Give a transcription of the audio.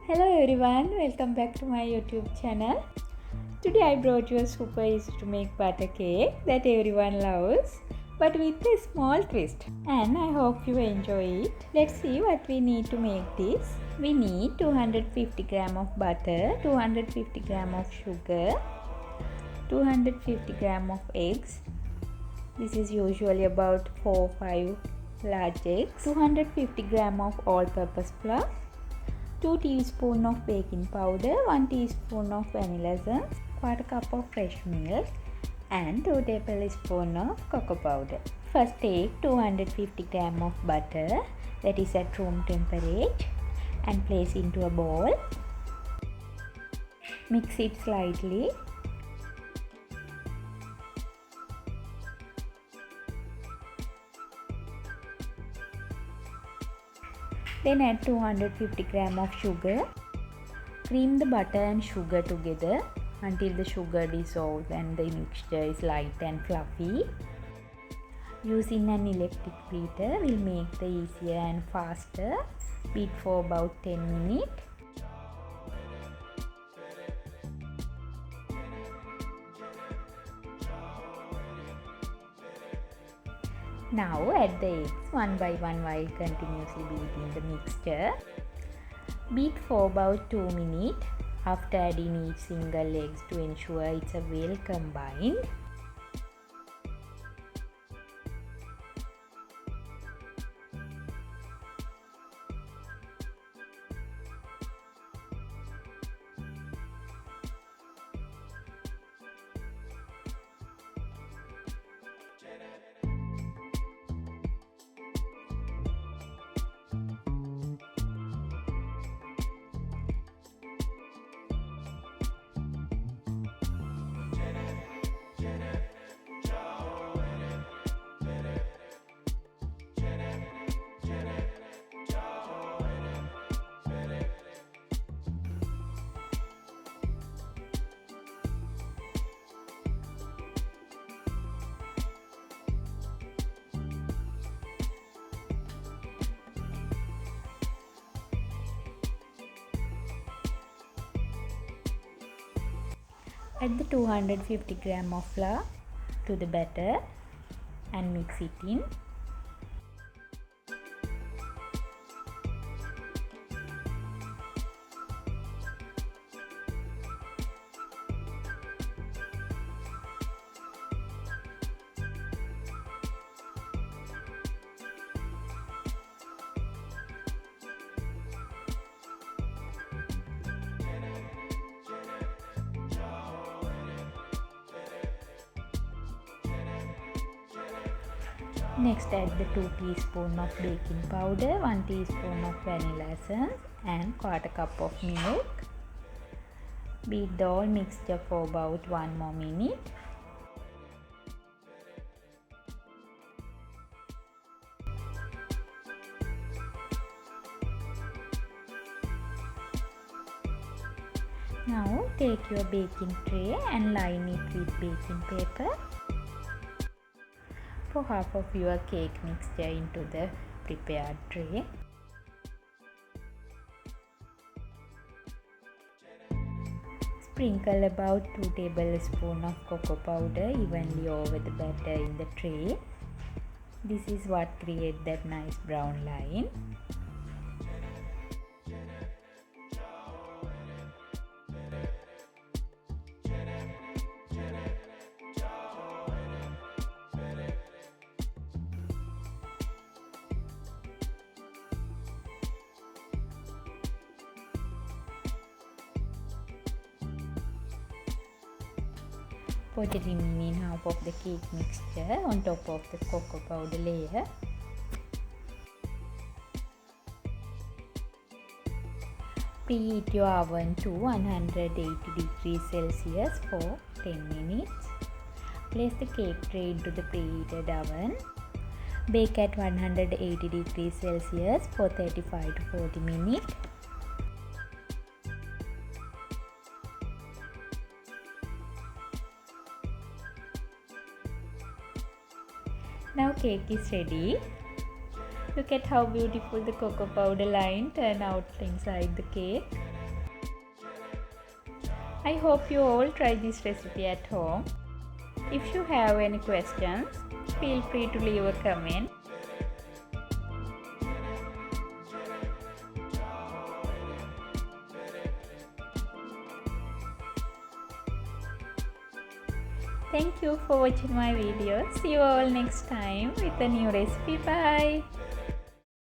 Hello everyone, welcome back to my YouTube channel. Today I brought you a super easy to make butter cake that everyone loves, but with a small twist. And I hope you enjoy it. Let's see what we need to make this. We need 250 gram of butter, 250 gram of sugar, 250 gram of eggs. This is usually about 4-5 large eggs, 250 gram of all-purpose flour, 2 teaspoons of baking powder, 1 teaspoon of vanilla essence, quarter cup of fresh milk and 2 tablespoons of cocoa powder. First take 250 gram of butter that is at room temperature and place into a bowl. Mix it slightly. Then add 250 gram of sugar. Cream the butter and sugar together until the sugar dissolves and the mixture is light and fluffy. Using an electric beater will make the easier and faster. Beat for about 10 minutes. Now add the eggs one by one while continuously beating the mixture. Beat for about 2 minutes after adding each single eggs to ensure it's well combined. Add the 250 gram of flour to the batter and mix it in. Next add the 2 teaspoons of baking powder, 1 teaspoon of vanilla essence and quarter cup of milk. Beat the whole mixture for about 1 more minute. Now take your baking tray and line it with baking paper. Pour half of your cake mixture into the prepared tray. Sprinkle about 2 tablespoons of cocoa powder evenly over the batter in the tray. This is what creates that nice brown line. Pour the remaining half of the cake mixture on top of the cocoa powder layer. Preheat your oven to 180 degrees Celsius for 10 minutes. Place the cake tray into the preheated oven. Bake at 180 degrees Celsius for 35 to 40 minutes. Now cake is ready. Look at how beautiful the cocoa powder line turned out inside the cake. I hope you all try this recipe at home. If you have any questions, feel free to leave a comment. Thank you for watching my video. See you all next time with a new recipe. Bye.